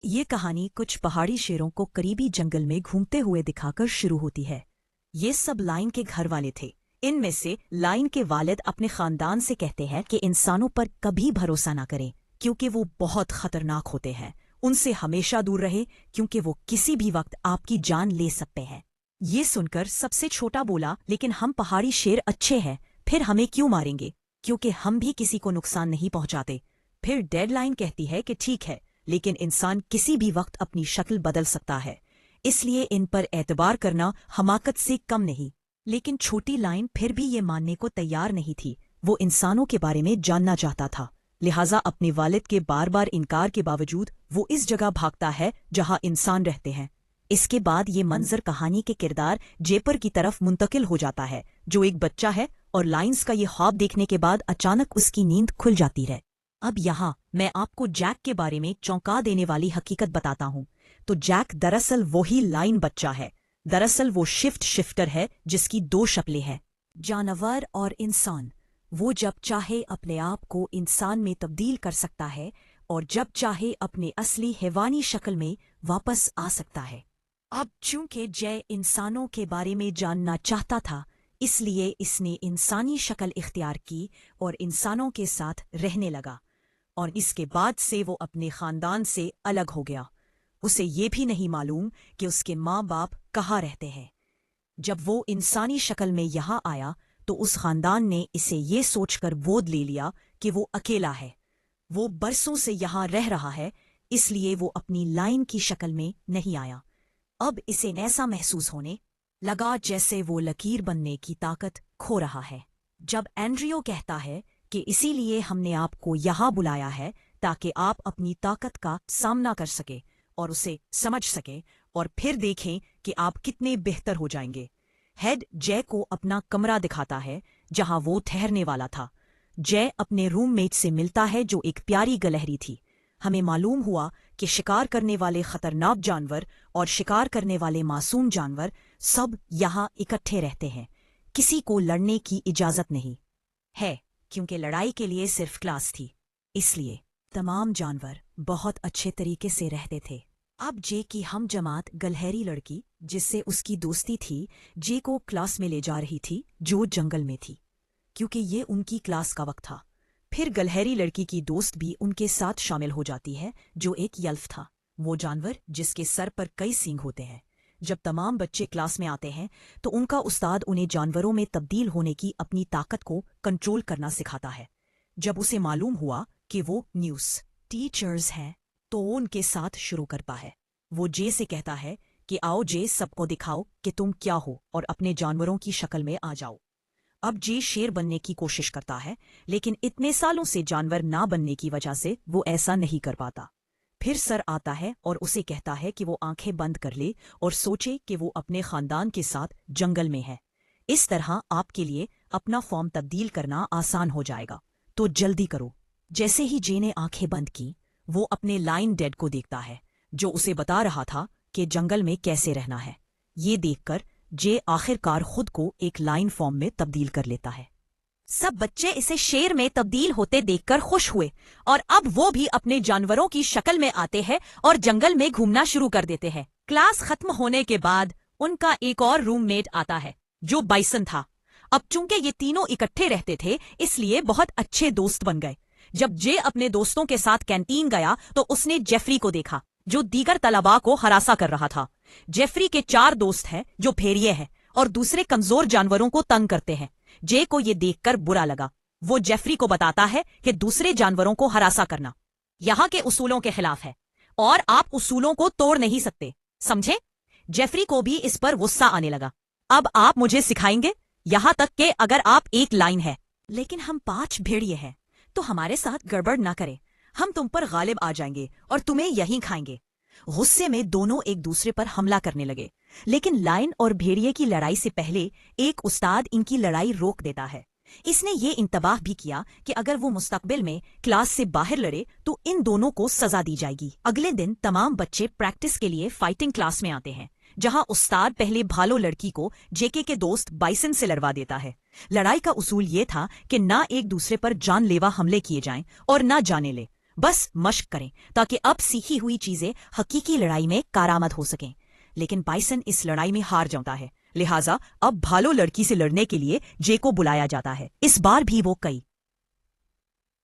ये कहानी कुछ पहाड़ी शेरों को करीबी जंगल में घूमते हुए दिखाकर शुरू होती है। ये सब लाइन के घर वाले थे। इनमें से लाइन के वालिद अपने खानदान से कहते हैं कि इंसानों पर कभी भरोसा ना करें क्योंकि वो बहुत खतरनाक होते हैं। उनसे हमेशा दूर रहे क्योंकि वो किसी भी वक्त आपकी जान ले सकते हैं। ये सुनकर सबसे छोटा बोला, लेकिन हम पहाड़ी शेर अच्छे हैं, फिर हमें क्यों मारेंगे, क्योंकि हम भी किसी को नुकसान नहीं पहुंचाते। फिर डेडलाइन कहती है कि ठीक है, लेकिन इंसान किसी भी वक्त अपनी शक्ल बदल सकता है, इसलिए इन पर एतबार करना हमाकत से कम नहीं। लेकिन छोटी लाइन फिर भी ये मानने को तैयार नहीं थी। वो इंसानों के बारे में जानना चाहता था, लिहाजा अपने वालिद के बार बार इनकार के बावजूद वो इस जगह भागता है जहां इंसान रहते हैं। इसके बाद ये मंजर कहानी के किरदार जेपर की तरफ मुंतकिल हो जाता है, जो एक बच्चा है और लाइन्स का ये ख्वाब देखने के बाद अचानक उसकी नींद खुल जाती है। अब यहाँ मैं आपको जैक के बारे में चौंका देने वाली हकीकत बताता हूँ। तो जैक दरअसल वही लाइन बच्चा है। दरअसल वो शिफ्टर है जिसकी दो शक्लें हैं, जानवर और इंसान। वो जब चाहे अपने आप को इंसान में तब्दील कर सकता है और जब चाहे अपने असली हैवानी शक्ल में वापस आ सकता है। अब चूंकि जय इंसानों के बारे में जानना चाहता था, इसलिए इसने इंसानी शक्ल इख्तियार की और इंसानों के साथ रहने लगा। और इसके बाद से वो अपने खानदान से अलग हो गया। उसे ये भी नहीं मालूम कि उसके माँ बाप कहाँ रहते हैं। जब वो इंसानी शक्ल में यहाँ आया तो उस खानदान ने इसे ये सोचकर गोद ले लिया कि वो अकेला है। वो बरसों से यहाँ रह रहा है, इसलिए वो अपनी लाइन की शक्ल में नहीं आया। अब इसे ऐसा महसूस होने लगा जैसे वो लकीर बनने की ताकत खो रहा है। जब एंड्रियो कहता है कि इसीलिए हमने आपको यहाँ बुलाया है ताकि आप अपनी ताकत का सामना कर सके और उसे समझ सके और फिर देखें कि आप कितने बेहतर हो जाएंगे। हेड जय को अपना कमरा दिखाता है जहां वो ठहरने वाला था। जय अपने रूममेट से मिलता है जो एक प्यारी गलहरी थी। हमें मालूम हुआ कि शिकार करने वाले खतरनाक जानवर और शिकार करने वाले मासूम जानवर सब यहाँ इकट्ठे रहते हैं। किसी को लड़ने की इजाजत नहीं है क्योंकि लड़ाई के लिए सिर्फ क्लास थी, इसलिए तमाम जानवर बहुत अच्छे तरीके से रहते थे। अब जे की हम जमात गलहरी लड़की जिससे उसकी दोस्ती थी, जे को क्लास में ले जा रही थी जो जंगल में थी, क्योंकि ये उनकी क्लास का वक्त था। फिर गलहरी लड़की की दोस्त भी उनके साथ शामिल हो जाती है जो एक यल्फ था, वो जानवर जिसके सर पर कई सींग होते हैं। जब तमाम बच्चे क्लास में आते हैं तो उनका उस्ताद उन्हें जानवरों में तब्दील होने की अपनी ताकत को कंट्रोल करना सिखाता है। जब उसे मालूम हुआ कि वो न्यूज़ टीचर्स हैं तो वो उनके साथ शुरू करता है। वो जे से कहता है कि आओ जे, सबको दिखाओ कि तुम क्या हो और अपने जानवरों की शक्ल में आ जाओ। अब जे शेर बनने की कोशिश करता है, लेकिन इतने सालों से जानवर ना बनने की वजह से वो ऐसा नहीं कर पाता। फिर सर आता है और उसे कहता है कि वो आंखें बंद कर ले और सोचे कि वो अपने खानदान के साथ जंगल में है। इस तरह आपके लिए अपना फॉर्म तब्दील करना आसान हो जाएगा, तो जल्दी करो। जैसे ही जे ने आंखें बंद की, वो अपने लाइन डेड को देखता है जो उसे बता रहा था कि जंगल में कैसे रहना है। ये देखकर जे आखिरकार खुद को एक लाइन फॉर्म में तब्दील कर लेता है। सब बच्चे इसे शेर में तब्दील होते देखकर खुश हुए और अब वो भी अपने जानवरों की शक्ल में आते हैं और जंगल में घूमना शुरू कर देते हैं। क्लास खत्म होने के बाद उनका एक और रूममेट आता है जो बाइसन था। अब चूंकि ये तीनों इकट्ठे रहते थे, इसलिए बहुत अच्छे दोस्त बन गए। जब जे अपने दोस्तों के साथ कैंटीन गया तो उसने जेफरी को देखा जो दीगर तलबा को हरासा कर रहा था। जेफरी के 4 दोस्त हैं जो भेड़िए हैं और दूसरे कमजोर जानवरों को तंग करते हैं। जे को ये देखकर बुरा लगा। वो जेफरी को बताता है कि दूसरे जानवरों को हरासा करना यहाँ के उसूलों के खिलाफ है और आप उसूलों को तोड़ नहीं सकते, समझे? जेफरी को भी इस पर गुस्सा आने लगा। अब आप मुझे सिखाएंगे, यहाँ तक कि अगर आप एक लाइन है, लेकिन हम 5 भेड़िए हैं, तो हमारे साथ गड़बड़ ना करें। हम तुम पर गालिब आ जाएंगे और तुम्हें यहीं खाएंगे। गुस्से में दोनों एक दूसरे पर हमला करने लगे, लेकिन लाइन और भेड़िए की लड़ाई से पहले एक उस्ताद इनकी लड़ाई रोक देता है। इसने ये इंतबाह भी किया कि अगर वो मुस्तकबिल में क्लास से बाहर लड़े तो इन दोनों को सजा दी जाएगी। अगले दिन तमाम बच्चे प्रैक्टिस के लिए फाइटिंग क्लास में आते हैं, जहां उस्ताद पहले भालो लड़की को जेके के दोस्त बाइसन से लड़वा देता है। लड़ाई का उसूल ये था कि ना एक दूसरे पर जानलेवा हमले किए जाएं और ना जाने ले। बस मशक करें ताकि अब सीखी हुई चीजें हकीकी लड़ाई में कारआमद हो सकें। लेकिन बाइसन इस लड़ाई में हार जाता है, लिहाजा अब भालू लड़की से लड़ने के लिए जे को बुलाया जाता है। इस बार भी वो कई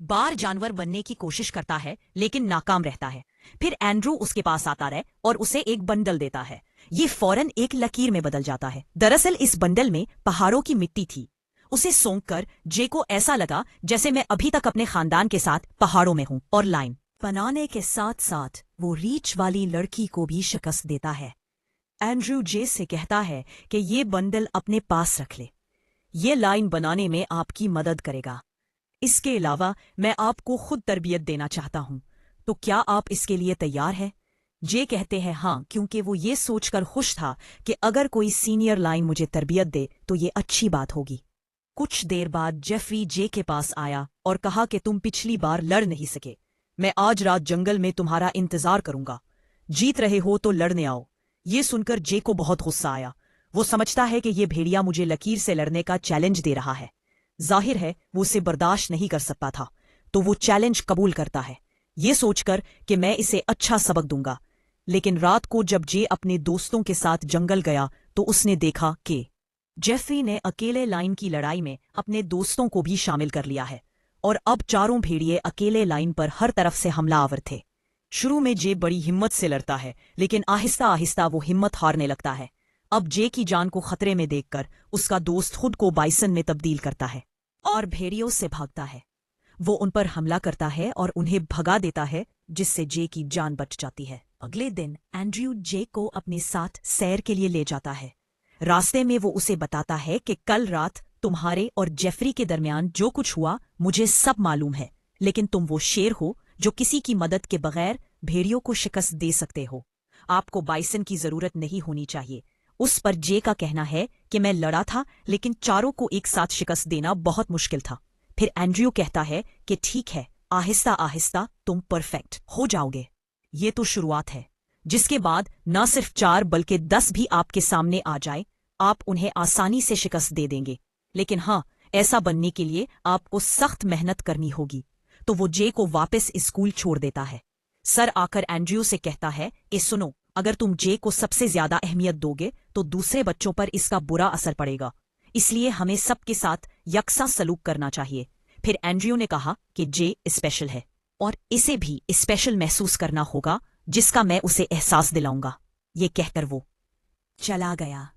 बार जानवर बनने की कोशिश करता है लेकिन नाकाम रहता है। फिर एंड्रू उसके पास आता है और उसे एक बंडल देता है। ये फौरन एक लकीर में बदल जाता है। दरअसल इस बंडल में पहाड़ों की मिट्टी थी। उसे सूंघकर जे को ऐसा लगा जैसे मैं अभी तक अपने खानदान के साथ पहाड़ों में हूं, और लाइन बनाने के साथ साथ वो रीछ वाली लड़की को भी शिकस्त देता है। एंड्रू जे से कहता है कि ये बंडल अपने पास रख ले, ये लाइन बनाने में आपकी मदद करेगा। इसके अलावा मैं आपको खुद तरबियत देना चाहता हूं, तो क्या आप इसके लिए तैयार हैं? जे कहते हैं हाँ, क्योंकि वो ये सोचकर खुश था कि अगर कोई सीनियर लाइन मुझे तरबियत दे तो ये अच्छी बात होगी। कुछ देर बाद जेफरी जे के पास आया और कहा कि तुम पिछली बार लड़ नहीं सके, मैं आज रात जंगल में तुम्हारा इंतजार करूंगा, जीत रहे हो तो लड़ने आओ। ये सुनकर जे को बहुत गुस्सा आया। वो समझता है कि ये भेड़िया मुझे लकीर से लड़ने का चैलेंज दे रहा है। जाहिर है वो उसे बर्दाश्त नहीं कर सकता था, तो वो चैलेंज कबूल करता है, ये सोचकर कि मैं इसे अच्छा सबक दूंगा। लेकिन रात को जब जे अपने दोस्तों के साथ जंगल गया तो उसने देखा कि जेफरी ने अकेले लाइन की लड़ाई में अपने दोस्तों को भी शामिल कर लिया है, और अब चारों भेड़िए अकेले लाइन पर हर तरफ से हमलावर थे। शुरू में जे बड़ी हिम्मत से लड़ता है, लेकिन आहिस्ता आहिस्ता वो हिम्मत हारने लगता है। अब जे की जान को खतरे में देखकर उसका दोस्त खुद को बाइसन में तब्दील करता है और भेड़ियों से भागता है। वो उन पर हमला करता है और उन्हें भगा देता है, जिससे जे की जान बच जाती है। अगले दिन एंड्रयू जे को अपने साथ सैर के लिए ले जाता है। रास्ते में वो उसे बताता है कि कल रात तुम्हारे और जेफरी के दरमियान जो कुछ हुआ मुझे सब मालूम है, लेकिन तुम वो शेर हो जो किसी की मदद के बगैर भेड़ियों को शिकस्त दे सकते हो। आपको बाइसन की जरूरत नहीं होनी चाहिए। उस पर जे का कहना है कि मैं लड़ा था, लेकिन चारों को एक साथ शिकस्त देना बहुत मुश्किल था। फिर एंड्रयू कहता है कि ठीक है, आहिस्ता आहिस्ता तुम परफेक्ट हो जाओगे। ये तो शुरुआत है, जिसके बाद न सिर्फ 4 बल्कि 10 भी आपके सामने आ जाए, आप उन्हें आसानी से शिकस्त दे देंगे। लेकिन हाँ, ऐसा बनने के लिए आपको सख्त मेहनत करनी होगी। तो वो जे को वापस स्कूल छोड़ देता है। सर आकर एंड्रयू से कहता है, सुनो, अगर तुम जे को सबसे ज्यादा अहमियत दोगे तो दूसरे बच्चों पर इसका बुरा असर पड़ेगा, इसलिए हमें सबके साथ यकसा सलूक करना चाहिए। फिर एंड्रयू ने कहा कि जे स्पेशल है और इसे भी स्पेशल महसूस करना होगा, जिसका मैं उसे एहसास दिलाऊंगा। ये कहकर वो चला गया।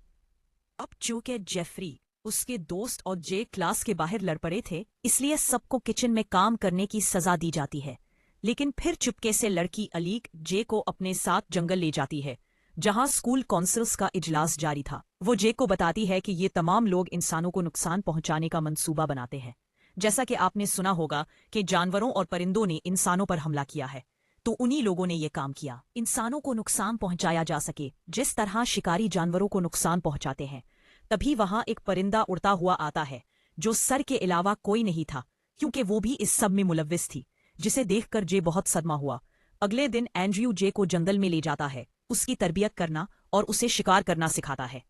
अब चूंकि जेफरी, उसके दोस्त और जे क्लास के बाहर लड़ पड़े थे, इसलिए सबको किचन में काम करने की सजा दी जाती है। लेकिन फिर चुपके से लड़की अलीक जे को अपने साथ जंगल ले जाती है, जहां स्कूल काउंसिल्स का इजलास जारी था। वो जे को बताती है कि ये तमाम लोग इंसानों को नुकसान पहुंचाने का मंसूबा बनाते हैं। जैसा कि आपने सुना होगा कि जानवरों और परिंदों ने इंसानों पर हमला किया है, तो उन्हीं लोगों ने ये काम किया। इंसानों को नुकसान पहुंचाया जा सके जिस तरह शिकारी जानवरों को नुकसान पहुंचाते हैं। तभी वहां एक परिंदा उड़ता हुआ आता है, जो सर के अलावा कोई नहीं था, क्योंकि वो भी इस सब में मुलव्विस थी, जिसे देखकर जे बहुत सदमा हुआ। अगले दिन एंड्रयू जे को जंगल में ले जाता है, उसकी तरबियत करना और उसे शिकार करना सिखाता है।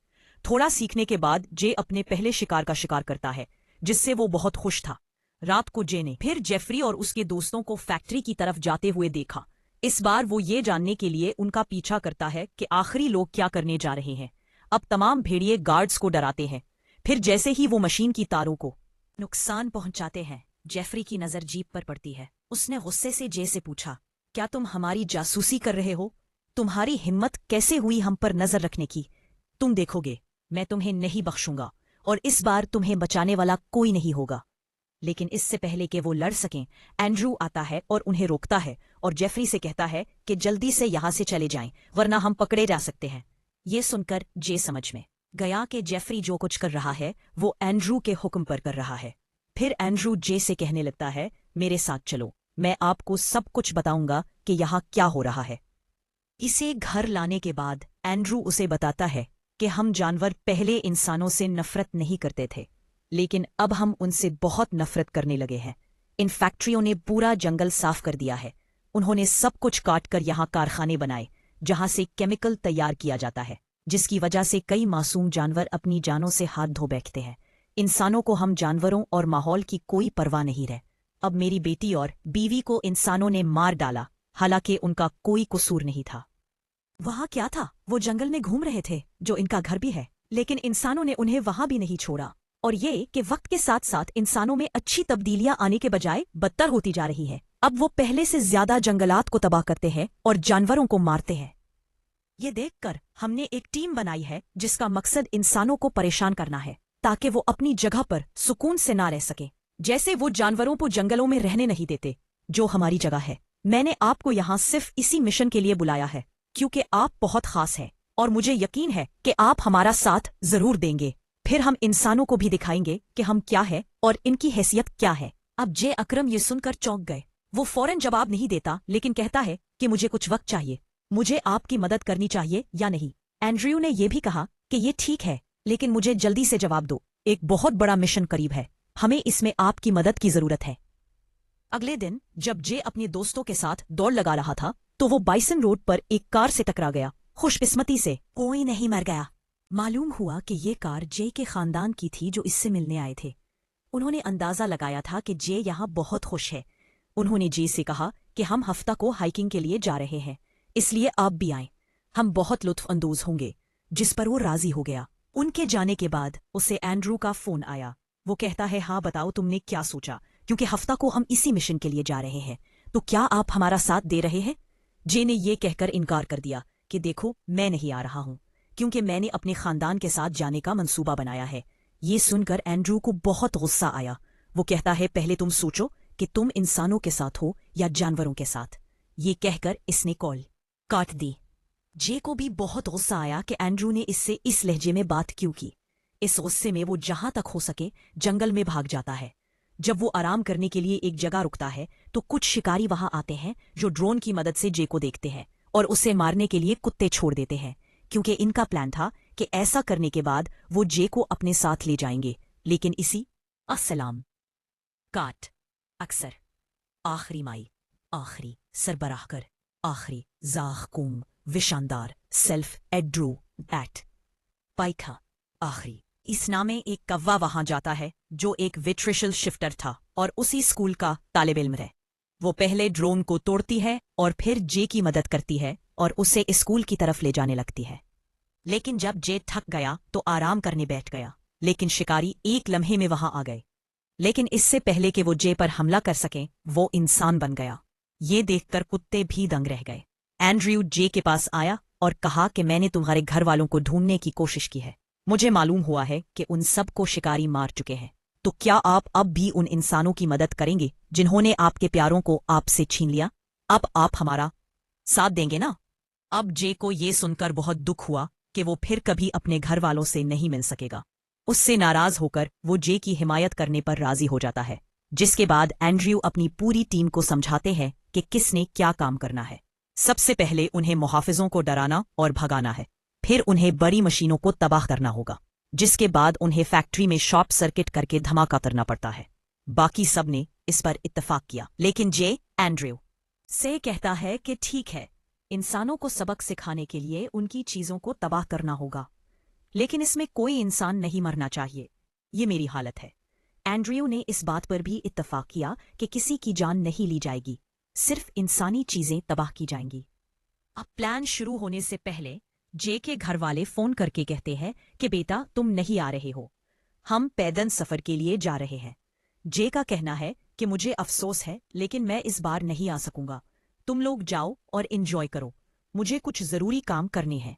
थोड़ा सीखने के बाद जे अपने पहले शिकार का शिकार करता है, जिससे वो बहुत खुश था। रात को जे ने फिर जेफरी और उसके दोस्तों को फैक्ट्री की तरफ जाते हुए देखा। इस बार वो ये जानने के लिए उनका पीछा करता है कि आखिरी लोग क्या करने जा रहे हैं। अब तमाम भेड़िए गार्ड्स को डराते हैं। फिर जैसे ही वो मशीन की तारों को नुकसान पहुंचाते हैं, जेफरी की नजर जीप पर पड़ती है। उसने गुस्से से जे से पूछा, क्या तुम हमारी जासूसी कर रहे हो? तुम्हारी हिम्मत कैसे हुई हम पर नजर रखने की? तुम देखोगे, मैं तुम्हें नहीं बख्शूंगा और इस बार तुम्हें बचाने वाला कोई नहीं होगा। लेकिन इससे पहले कि वो लड़ सकें, एंड्रयू आता है और उन्हें रोकता है और जेफरी से कहता है कि जल्दी से यहां से चले जाएं, वरना हम पकड़े जा सकते हैं। ये सुनकर जे समझ में गया कि जेफरी जो कुछ कर रहा है वो एंड्रयू के हुक्म पर कर रहा है। फिर एंड्रयू जे से कहने लगता है, मेरे साथ चलो, मैं आपको सब कुछ बताऊंगा कि यहाँ क्या हो रहा है। इसे घर लाने के बाद एंड्रयू उसे बताता है कि हम जानवर पहले इंसानों से नफरत नहीं करते थे, लेकिन अब हम उनसे बहुत नफरत करने लगे हैं। इन फैक्ट्रियों ने पूरा जंगल साफ कर दिया है। उन्होंने सब कुछ काट कर यहाँ कारखाने बनाए, जहां से केमिकल तैयार किया जाता है, जिसकी वजह से कई मासूम जानवर अपनी जानों से हाथ धो बैठते हैं। इंसानों को हम जानवरों और माहौल की कोई परवाह नहीं रहे। अब मेरी बेटी और बीवी को इंसानों ने मार डाला, हालांकि उनका कोई कसूर नहीं था। वहां क्या था? वो जंगल में घूम रहे थे, जो इनका घर भी है, लेकिन इंसानों ने उन्हें वहां भी नहीं छोड़ा। और ये कि वक्त के साथ साथ इंसानों में अच्छी तब्दीलियां आने के बजाय बदतर होती जा रही है। अब वो पहले से ज्यादा जंगलात को तबाह करते हैं और जानवरों को मारते हैं। ये देखकर हमने एक टीम बनाई है जिसका मकसद इंसानों को परेशान करना है, ताकि वो अपनी जगह पर सुकून से ना रह सके, जैसे वो जानवरों को जंगलों में रहने नहीं देते, जो हमारी जगह है। मैंने आपको यहाँ सिर्फ इसी मिशन के लिए बुलाया है, क्योंकि आप बहुत खास हैं और मुझे यकीन है कि आप हमारा साथ जरूर देंगे। फिर हम इंसानों को भी दिखाएंगे कि हम क्या है और इनकी हैसियत क्या है। अब जे अकरम ये सुनकर चौंक गए। वो फौरन जवाब नहीं देता, लेकिन कहता है कि मुझे कुछ वक्त चाहिए, मुझे आपकी मदद करनी चाहिए या नहीं। एंड्रयू ने यह भी कहा कि ये ठीक है, लेकिन मुझे जल्दी से जवाब दो, एक बहुत बड़ा मिशन करीब है, हमें इसमें आपकी मदद की जरूरत है। अगले दिन जब जे अपने दोस्तों के साथ दौड़ लगा रहा था, तो वो बाइसन रोड पर एक कार से टकरा गया। खुशकिस्मती से कोई नहीं मर गया। मालूम हुआ कि ये कार जे के खानदान की थी जो इससे मिलने आए थे। उन्होंने अंदाजा लगाया था कि जे यहाँ बहुत खुश है। उन्होंने जे से कहा कि हम हफ्ता को हाइकिंग के लिए जा रहे हैं, इसलिए आप भी आएं, हम बहुत लुत्फ अंदोज होंगे। जिस पर वो राजी हो गया। उनके जाने के बाद उसे एंड्रू का फोन आया। वो कहता है, हाँ बताओ तुमने क्या सोचा, क्योंकि हफ्ता को हम इसी मिशन के लिए जा रहे हैं, तो क्या आप हमारा साथ दे रहे हैं? जे ने ये कहकर इनकार कर दिया कि देखो मैं नहीं आ रहा हूं, क्योंकि मैंने अपने खानदान के साथ जाने का मंसूबा बनाया है। ये सुनकर एंड्रू को बहुत गुस्सा आया। वो कहता है, पहले तुम सोचो कि तुम इंसानों के साथ हो या जानवरों के साथ। ये कहकर इसने कॉल काट दी। जे को भी बहुत गुस्सा आया कि एंड्रू ने इससे इस लहजे में बात क्यों की। इस गुस्से में वो जहां तक हो सके जंगल में भाग जाता है। जब वो आराम करने के लिए एक जगह रुकता है, तो कुछ शिकारी वहां आते हैं जो ड्रोन की मदद से जे को देखते हैं और उसे मारने के लिए कुत्ते छोड़ देते हैं, क्योंकि इनका प्लान था कि ऐसा करने के बाद वो जे को अपने साथ ले जाएंगे। लेकिन इसी अस्सलाम काट अक्सर आखिरी माई आखिरी सरबराह कर आखिरी जाखकुम विशानदार सेल्फ एड्रू एट पाइखा आखिरी। इस नामे एक कव्वा वहां जाता है जो एक विट्रिशल शिफ्टर था और उसी स्कूल का तालिब इल्म है। वो पहले ड्रोन को तोड़ती है और फिर जे की मदद करती है और उसे स्कूल की तरफ ले जाने लगती है। लेकिन जब जे थक गया तो आराम करने बैठ गया, लेकिन शिकारी एक लम्हे में वहां आ गए। लेकिन इससे पहले कि वो जे पर हमला कर सकें, वो इंसान बन गया। ये देखकर कुत्ते भी दंग रह गए। एंड्रयू जे के पास आया और कहा कि मैंने तुम्हारे घर वालों को ढूंढने की कोशिश की है। मुझे मालूम हुआ है कि उन सब को शिकारी मार चुके हैं। तो क्या आप अब भी उन इंसानों की मदद करेंगे जिन्होंने आपके प्यारों को आपसे छीन लिया? अब आप हमारा साथ देंगे ना? अब जे को ये सुनकर बहुत दुख हुआ कि वो फिर कभी अपने घर वालों से नहीं मिल सकेगा। उससे नाराज होकर वो जे की हिमायत करने पर राजी हो जाता है, जिसके बाद एंड्रयू अपनी पूरी टीम को समझाते हैं कि किसने क्या काम करना है। सबसे पहले उन्हें मुहाफिजों को डराना और भगाना है, फिर उन्हें बड़ी मशीनों को तबाह करना होगा, जिसके बाद उन्हें फैक्ट्री में शॉर्ट सर्किट करके धमाका करना पड़ता है। बाकी सब ने इस पर इत्तेफाक किया, लेकिन जे एंड्रयू से कहता है कि ठीक है, इंसानों को सबक सिखाने के लिए उनकी चीजों को तबाह करना होगा, लेकिन इसमें कोई इंसान नहीं मरना चाहिए। ये मेरी हालत है। एंड्रयू ने इस बात पर भी इत्तेफाक किया कि किसी की जान नहीं ली जाएगी, सिर्फ इंसानी चीजें तबाह की जाएंगी। अब प्लान शुरू होने से पहले जे के घर वाले फोन करके कहते हैं कि बेटा तुम नहीं आ रहे हो, हम पैदल सफर के लिए जा रहे हैं। जे का कहना है कि मुझे अफसोस है, लेकिन मैं इस बार नहीं आ सकूंगा, तुम लोग जाओ और एंजॉय करो, मुझे कुछ जरूरी काम करने हैं।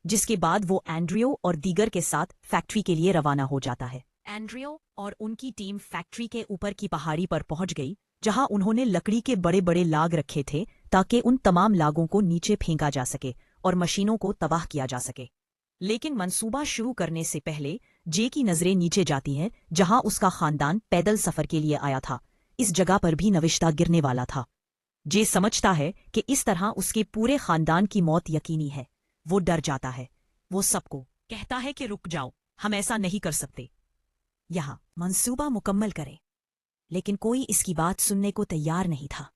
जिसके बाद वो एंड्रयू और दीगर के साथ फैक्ट्री के लिए रवाना हो जाता है। एंड्रयू और उनकी टीम फैक्ट्री के ऊपर की पहाड़ी पर पहुंच गई, जहां उन्होंने लकड़ी के बड़े बड़े लाग रखे थे ताकि उन तमाम लागों को नीचे फेंका जा सके और मशीनों को तबाह किया जा सके। लेकिन मंसूबा शुरू करने से पहले जे की नजरें नीचे जाती हैं, जहां उसका खानदान पैदल सफर के लिए आया था। इस जगह पर भी नविश्ता गिरने वाला था। जे समझता है कि इस तरह उसके पूरे खानदान की मौत यकीनी है। वो डर जाता है। वो सबको कहता है कि रुक जाओ, हम ऐसा नहीं कर सकते, यहाँ मंसूबा मुकम्मल करें। लेकिन कोई इसकी बात सुनने को तैयार नहीं था।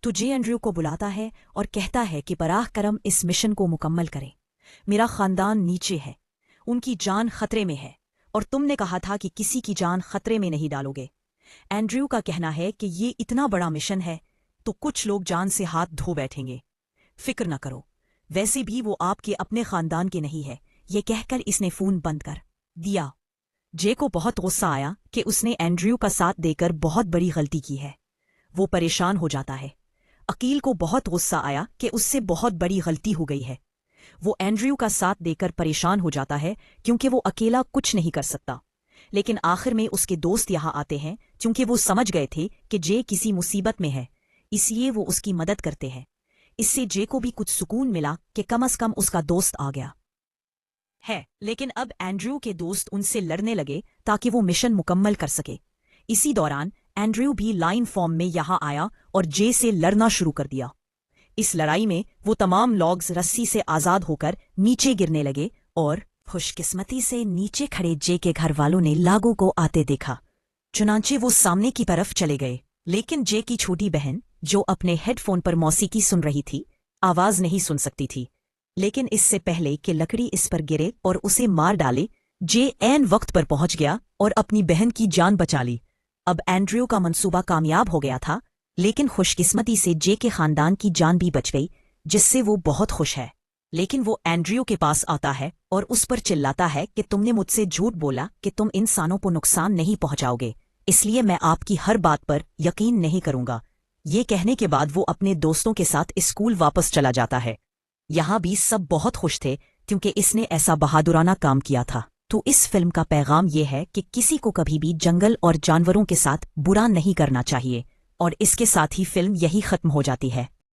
तो जे एंड्रयू को बुलाता है और कहता है कि बराह करम इस मिशन को मुकम्मल करें। मेरा खानदान नीचे है, उनकी जान खतरे में है, और तुमने कहा था कि किसी की जान खतरे में नहीं डालोगे। एंड्रयू का कहना है कि ये इतना बड़ा मिशन है तो कुछ लोग जान से हाथ धो बैठेंगे। फिक्र न करो, वैसे भी वो आपके अपने खानदान के नहीं है। ये कहकर इसने फोन बंद कर दिया। जे को बहुत गुस्सा आया कि उसने एंड्रयू का साथ देकर बहुत बड़ी गलती की है। वो परेशान हो जाता है। अकील को बहुत गुस्सा आया कि उससे बहुत बड़ी गलती हो गई है। वो एंड्रयू का साथ देकर परेशान हो जाता है क्योंकि वो अकेला कुछ नहीं कर सकता। लेकिन आखिर में उसके दोस्त यहाँ आते हैं क्योंकि वो समझ गए थे कि जे किसी मुसीबत में है, इसलिए वो उसकी मदद करते हैं। इससे जे को भी कुछ सुकून मिला कि कम से कम उसका दोस्त आ गया है। लेकिन अब एंड्रयू के दोस्त उनसे लड़ने लगे ताकि वो मिशन मुकम्मल कर सके। इसी दौरान एंड्रयू भी लाइन फॉर्म में यहाँ आया और जे से लड़ना शुरू कर दिया। इस लड़ाई में वो तमाम लॉग्स रस्सी से आजाद होकर नीचे गिरने लगे और खुशकिस्मती से नीचे खड़े जे के घर वालों ने लागू को आते देखा। चुनांचे वो सामने की तरफ चले गए, लेकिन जे की छोटी बहन जो अपने हेडफोन पर मौसीकी सुन रही थी आवाज नहीं सुन सकती थी। लेकिन इससे पहले कि लकड़ी इस पर गिरे और उसे मार डाले, जे ऐन वक्त पर पहुंच गया और अपनी बहन की जान बचा ली। अब एंड्रयू का मंसूबा कामयाब हो गया था, लेकिन खुशकिस्मती से जे के खानदान की जान भी बच गई, जिससे वो बहुत खुश है। लेकिन वो एंड्रयू के पास आता है और उस पर चिल्लाता है कि तुमने मुझसे झूठ बोला कि तुम इंसानों को नुकसान नहीं पहुंचाओगे, इसलिए मैं आपकी हर बात पर यकीन नहीं करूंगा। ये कहने के बाद वो अपने दोस्तों के साथ स्कूल वापस चला जाता है। यहाँ भी सब बहुत खुश थे क्योंकि इसने ऐसा बहादुराना काम किया था। तो इस फिल्म का पैगाम ये है कि किसी को कभी भी जंगल और जानवरों के साथ बुरा नहीं करना चाहिए। और इसके साथ ही फिल्म यही खत्म हो जाती है।